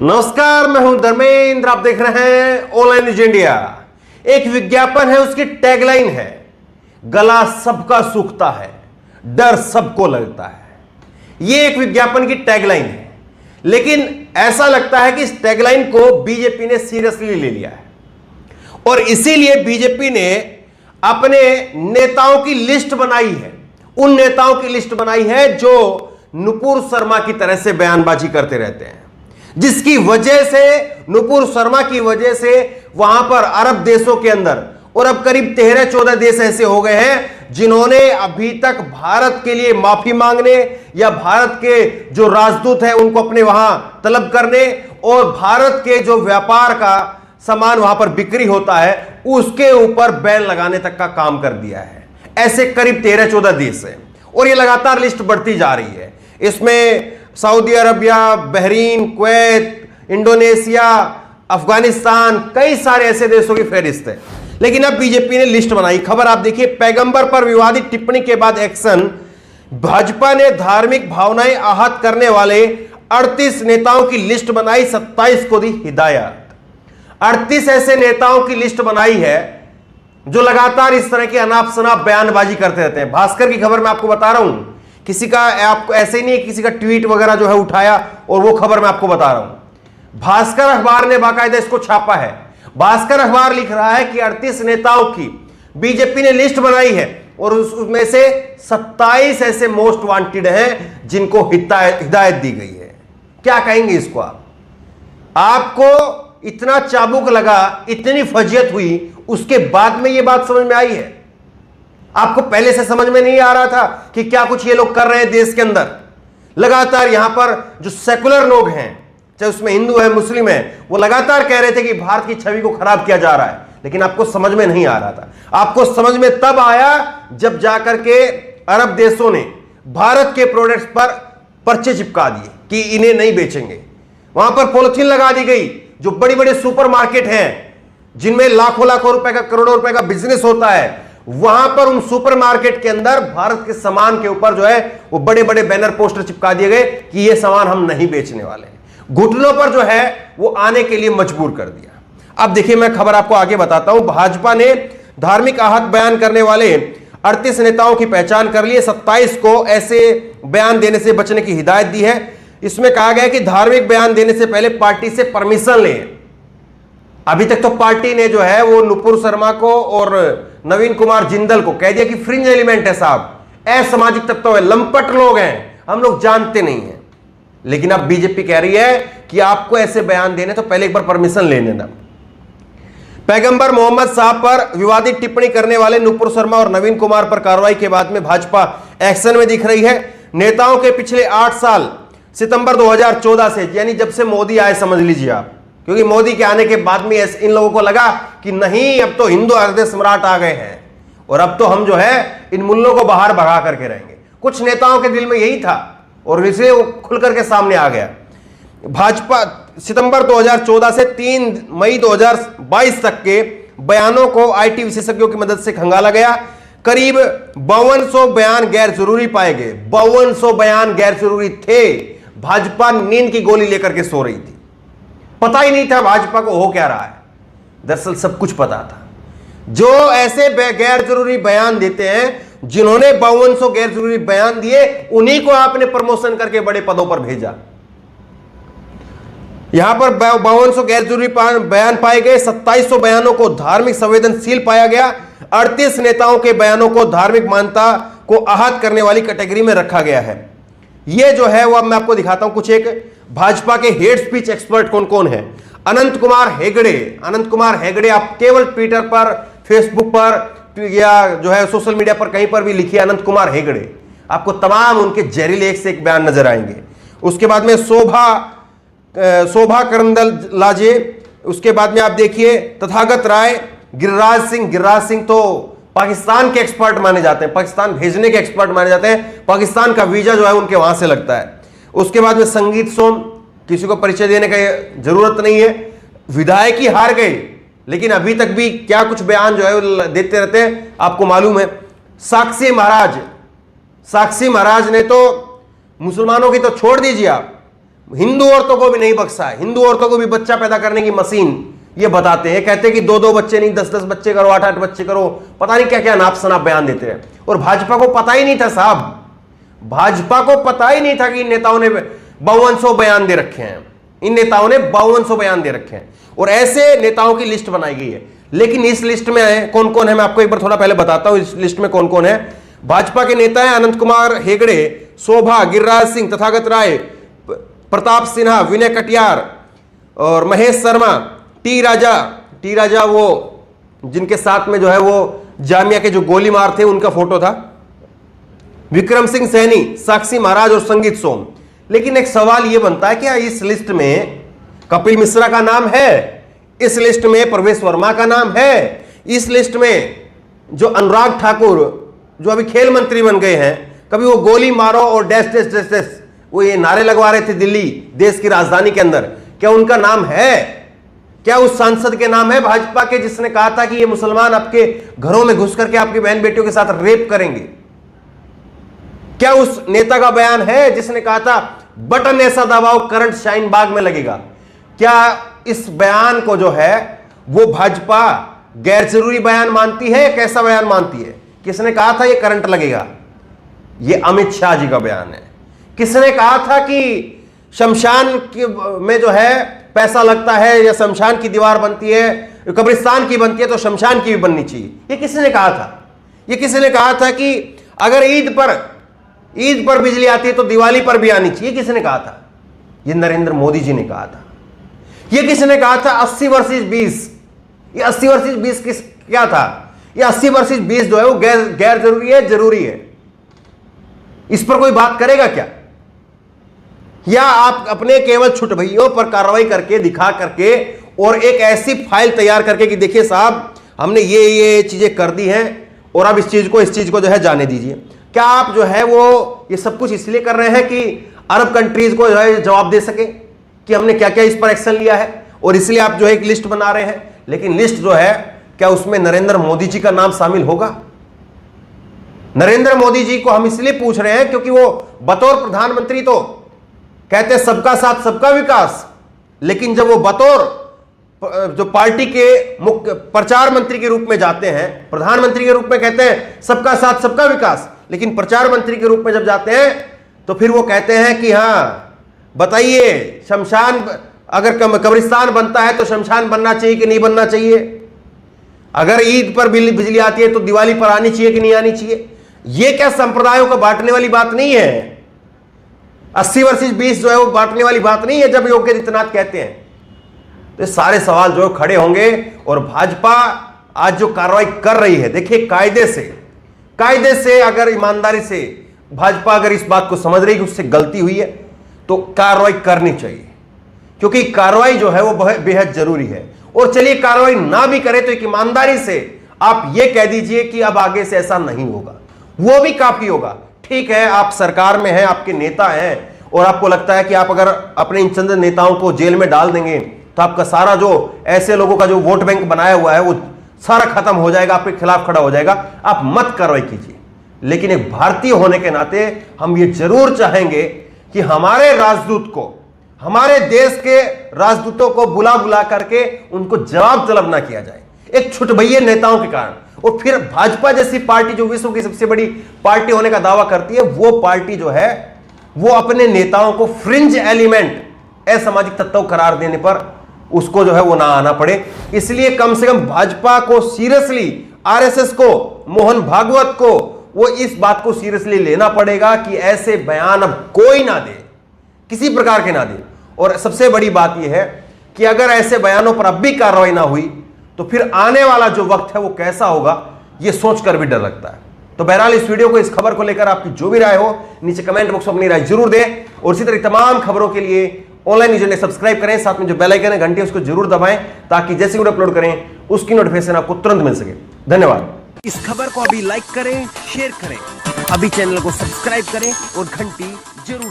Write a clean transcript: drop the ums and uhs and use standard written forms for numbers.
नमस्कार, मैं हूं धर्मेंद्र। आप देख रहे हैं ऑनलाइन न्यूज इंडिया। एक विज्ञापन है, उसकी टैगलाइन है, गला सबका सूखता है, डर सबको लगता है। यह एक विज्ञापन की टैगलाइन है, लेकिन ऐसा लगता है कि इस टैगलाइन को बीजेपी ने सीरियसली ले लिया है और इसीलिए बीजेपी ने अपने नेताओं की लिस्ट बनाई है। उन नेताओं की लिस्ट बनाई है जो नुपुर शर्मा की तरह से बयानबाजी करते रहते हैं, जिसकी वजह से, नुपुर शर्मा की वजह से वहां पर अरब देशों के अंदर और अब करीब 13-14 देश ऐसे हो गए हैं जिन्होंने अभी तक भारत के लिए माफी मांगने या भारत के जो राजदूत हैं उनको अपने वहां तलब करने और भारत के जो व्यापार का सामान वहां पर बिक्री होता है उसके ऊपर बैन लगाने तक का काम कर दिया है। ऐसे करीब 13-14 देश हैं और ये लगातार लिस्ट बढ़ती जा रही है। इसमें Saudi Arabia, Bahrain, Kuwait, Indonesia, Afghanistan, कई सारे ऐसे देशों की फहरिस्त है। लेकिन अब बीजेपी ने लिस्ट बनाई। खबर आप देखिए, पैगंबर पर विवादित टिप्पणी के बाद एक्शन, भाजपा ने धार्मिक भावनाएं आहत करने वाले 38 नेताओं की लिस्ट बनाई, 27 को दी हिदायत। 38 ऐसे नेताओं की लिस्ट बनाई है जो लगातार इस तरह की अनाप शनाप बयानबाजी करते रहते हैं। भास्कर की खबर मैं आपको बता रहा हूं, किसी का आपको ऐसे ही नहीं, किसी का ट्वीट वगैरह जो है उठाया और वो खबर मैं आपको बता रहा हूं। भास्कर अखबार ने बाकायदा इसको छापा है। भास्कर अखबार लिख रहा है कि 38 नेताओं की बीजेपी ने लिस्ट बनाई है और उसमें से 27 ऐसे मोस्ट वांटेड हैं जिनको हिदायत दी गई है। क्या कहेंगे इसको आप? आपको इतना चाबुक लगा, इतनी फजियत हुई, उसके बाद में यह बात समझ में आई है? आपको पहले से समझ में नहीं आ रहा था कि क्या कुछ ये लोग कर रहे हैं देश के अंदर? लगातार यहां पर जो सेकुलर लोग हैं, चाहे उसमें हिंदू है, मुस्लिम है, वो लगातार कह रहे थे कि भारत की छवि को खराब किया जा रहा है, लेकिन आपको समझ में नहीं आ रहा था। आपको समझ में तब आया जब जाकर के अरब देशों ने भारत के प्रोडक्ट्स पर पर्चे चिपका दिए कि इन्हें नहीं बेचेंगे। वहां पर पॉलिथीन लगा दी गई। जो बड़ी बड़े सुपरमार्केट हैं जिनमें लाखों लाखों रुपए का, करोड़ों रुपए का बिजनेस होता है, वहां पर उन सुपरमार्केट के अंदर भारत के सामान के ऊपर जो है वो बड़े बड़े बैनर पोस्टर चिपका दिए गए कि ये सामान हम नहीं बेचने वाले हैं। घुटनों पर जो है वो आने के लिए मजबूर कर दिया। अब देखिए, मैं खबर आपको आगे बताता हूं। भाजपा ने धार्मिक आहत बयान करने वाले 38 नेताओं की पहचान कर ली है। 27 को ऐसे बयान देने से बचने की हिदायत दी है। इसमें कहा गया कि धार्मिक बयान देने से पहले पार्टी से परमिशन लें। अभी तक तो पार्टी ने जो है वो नुपुर शर्मा को और नवीन कुमार जिंदल को कह दिया कि फ्रिंज एलिमेंट है साहब, असामाजिक तत्व है, लंपट लोग हैं, हम लोग जानते नहीं हैं। लेकिन अब बीजेपी कह रही है कि आपको ऐसे बयान देने तो पहले एक बार परमिशन लेने देना। पैगंबर मोहम्मद साहब पर विवादित टिप्पणी करने वाले नुपुर शर्मा और नवीन कुमार पर कार्रवाई के बाद में भाजपा एक्शन में दिख रही है। नेताओं के पिछले 8 साल, सितंबर 2014 से, यानी जब से मोदी आए समझ लीजिए आप, क्योंकि मोदी के आने के बाद में इन लोगों को लगा कि नहीं, अब तो हिंदू हृदय सम्राट आ गए हैं और अब तो हम जो है इन मुल्लों को बाहर भगा करके रहेंगे। कुछ नेताओं के दिल में यही था और इसलिए वो खुल करके सामने आ गया। भाजपा सितंबर 2014 से 3 मई 2022 तक के बयानों को आईटी विशेषज्ञों की मदद से खंगाला गया। करीब 5200 बयान गैर जरूरी पाए गए। 5200 बयान गैर जरूरी थे। भाजपा नींद की गोली लेकर के सो रही थी। पता ही नहीं था भाजपा को हो क्या रहा है। दरअसल सब कुछ पता था। जो ऐसे गैर जरूरी बयान देते हैं, जिन्होंने 5200 गैर जरूरी बयान दिए, उन्हीं को आपने प्रमोशन करके बड़े पदों पर भेजा। यहां पर 5200 गैर जरूरी बयान पाए गए। 2700 बयानों को धार्मिक संवेदनशील पाया गया। 38 नेताओं के बयानों को धार्मिक मान्यता को आहत करने वाली कैटेगरी में रखा गया है। यह जो है वो अब मैं आपको दिखाता हूं कुछ एक भाजपा के हेट स्पीच एक्सपर्ट कौन कौन है। अनंत कुमार हेगड़े। अनंत कुमार हेगड़े, आप केवल ट्विटर पर, फेसबुक पर या जो है सोशल मीडिया पर कहीं पर भी लिखिए अनंत कुमार हेगड़े, आपको तमाम उनके जहरीले एक से एक बयान नजर आएंगे। उसके बाद में शोभा करंदलाजे। उसके बाद में आप देखिए तथागत राय, गिरिराज सिंह तो पाकिस्तान के एक्सपर्ट माने जाते हैं, पाकिस्तान भेजने के एक्सपर्ट माने जाते हैं। पाकिस्तान का वीजा जो है उनके वहां से लगता है। उसके बाद में संगीत सोम, किसी को परिचय देने का जरूरत नहीं है। विधायक ही हार गए, लेकिन अभी तक भी क्या कुछ बयान जो है वो देते रहते हैं, आपको मालूम है। साक्षी महाराज ने तो मुसलमानों की तो छोड़ दीजिए आप, हिंदू औरतों को भी नहीं बख्शा है, हिंदू औरतों को भी बच्चा पैदा करने की मशीन ये बताते हैं, कहते हैं कि 2-2 बच्चे नहीं 10-10 बच्चे करो, 8-8 बच्चे करो, पता नहीं क्या क्या नाप शनाप बयान देते हैं। और भाजपा को पता ही नहीं था साहब, भाजपा को पता ही नहीं था कि इन नेताओं ने 5200 बयान दे रखे हैं, इन नेताओं ने 5200 बयान दे रखे हैं और ऐसे नेताओं की लिस्ट बनाई गई है। लेकिन इस लिस्ट में कौन कौन है मैं आपको एक बार थोड़ा पहले बताता हूं। इस लिस्ट में कौन कौन है। भाजपा के नेता हैं अनंत कुमार हेगड़े, शोभा, गिरिराज सिंह, तथागत राय, प्रताप सिन्हा, विनय कटियार और महेश शर्मा, टी राजा वो जिनके साथ में जो है वो जामिया के जो गोली मार थे उनका फोटो था, विक्रम सिंह सैनी, साक्षी महाराज और संगीत सोम। लेकिन एक सवाल यह बनता है क्या इस लिस्ट में कपिल मिश्रा का नाम है, इस लिस्ट में प्रवेश वर्मा का नाम है, इस लिस्ट में जो अनुराग ठाकुर जो अभी खेल मंत्री बन गए हैं, कभी वो गोली मारो और डैश डैश डैश डैश वो ये नारे लगवा रहे थे दिल्ली देश की राजधानी के अंदर, क्या उनका नाम है? क्या उस सांसद के नाम है भाजपा के जिसने कहा था कि ये मुसलमान आपके घरों में घुस करके आपकी बहन बेटियों के साथ रेप करेंगे? क्या उस नेता का बयान है जिसने कहा था बटन ऐसा दबाओ करंट शाहीन बाग में लगेगा? क्या इस बयान को जो है वो भाजपा गैर जरूरी बयान मानती है? कैसा बयान मानती है? किसने कहा था ये करंट लगेगा? ये अमित शाह जी का बयान है। किसने कहा था कि शमशान में जो है पैसा लगता है या शमशान की दीवार बनती है, कब्रिस्तान की बनती है तो शमशान की भी बननी चाहिए? ये किसने कहा था? ये किसने कहा था कि अगर ईद पर बिजली आती है तो दिवाली पर भी आनी चाहिए? किसने कहा था? ये नरेंद्र मोदी जी ने कहा था। ये किसने कहा था 80 वर्सेस 20? ये 80 वर्सेस 20 क्या था? ये 80 वर्सेस 20 जो है वो गैर जरूरी है, जरूरी है। इस पर कोई बात करेगा क्या? या आप अपने केवल छुटभइयों पर कार्रवाई करके दिखा करके और एक ऐसी फाइल तैयार करके कि देखिए साहब हमने ये चीजें कर दी हैं और अब इस चीज को जो है जाने दीजिए। क्या आप जो है वो ये सब कुछ इसलिए कर रहे हैं कि अरब कंट्रीज को जो है जवाब दे सके कि हमने क्या क्या इस पर एक्शन लिया है, और इसलिए आप जो है एक लिस्ट बना रहे हैं? लेकिन लिस्ट जो है क्या उसमें नरेंद्र मोदी जी का नाम शामिल होगा? नरेंद्र मोदी जी को हम इसलिए पूछ रहे हैं क्योंकि वो बतौर प्रधानमंत्री तो कहते हैं सबका साथ सबका विकास, लेकिन जब वो बतौर जो पार्टी के मुख्य प्रचार मंत्री के रूप में जाते हैं, प्रधानमंत्री के रूप में कहते हैं सबका साथ सबका विकास, लेकिन प्रचार मंत्री के रूप में जब जाते हैं तो फिर वो कहते हैं कि हाँ बताइए शमशान अगर कब्रिस्तान बनता है तो शमशान बनना चाहिए कि नहीं बनना चाहिए? अगर ईद पर बिजली आती है तो दिवाली पर आनी चाहिए कि नहीं आनी चाहिए? ये क्या संप्रदायों को बांटने वाली बात नहीं है? 80 वर्सेस 20 जो है वो बांटने वाली बात नहीं है जब योगी आदित्यनाथ कहते हैं। तो सारे सवाल जो खड़े होंगे और भाजपा आज जो कार्रवाई कर रही है, देखिए कायदे से अगर ईमानदारी से भाजपा अगर इस बात को समझ रही कि उससे गलती हुई है तो कार्रवाई करनी चाहिए, क्योंकि कार्रवाई जो है वो बेहद जरूरी है। और चलिए कार्रवाई ना भी करे तो एक ईमानदारी से आप ये कह दीजिए कि अब आगे से ऐसा नहीं होगा, वो भी काफी होगा। ठीक है आप सरकार में हैं, आपके नेता हैं और आपको लगता है कि आप अगर अपने इन चंद नेताओं को जेल में डाल देंगे तो आपका सारा जो ऐसे लोगों का जो वोट बैंक बनाया हुआ है वो सारा खत्म हो जाएगा, आपके खिलाफ खड़ा हो जाएगा। आप मत कार्रवाई कीजिए। लेकिन एक भारतीय होने के नाते हम ये जरूर चाहेंगे कि हमारे राजदूत को, हमारे देश के राजदूतों को बुला करके उनको जवाब तलब ना किया जाए एक छुटभइये नेताओं के कारण। और फिर भाजपा जैसी पार्टी जो विश्व की सबसे बड़ी पार्टी होने का दावा करती है, वो पार्टी जो है वो अपने नेताओं को फ्रिंज एलिमेंट, असामाजिक तत्व करार देने पर उसको जो है वो ना आना पड़े। इसलिए कम से कम भाजपा को सीरियसली, आरएसएस को, मोहन भागवत को वो इस बात को सीरियसली लेना पड़ेगा कि ऐसे बयान अब कोई ना दे, किसी प्रकार के ना दे। और सबसे बड़ी बात यह है कि अगर ऐसे बयानों पर अब भी कार्रवाई ना हुई तो फिर आने वाला जो वक्त है वो कैसा होगा ये सोचकर भी डर लगता है। तो बहरहाल इस वीडियो को, इस खबर को लेकर आपकी जो भी राय हो नीचे कमेंट बॉक्स में अपनी राय जरूर दें। और इसी तरह तमाम खबरों के लिए ऑनलाइन न्यूज़ इंडिया सब्सक्राइब करें, साथ में जो बेल आइकन है घंटी उसको जरूर दबाएं ताकि जैसे वीडियो अपलोड करें उसकी नोटिफिकेशन आपको तुरंत मिल सके। धन्यवाद। इस खबर को अभी लाइक करें, शेयर करें, अभी चैनल को सब्सक्राइब करें और घंटी जरूर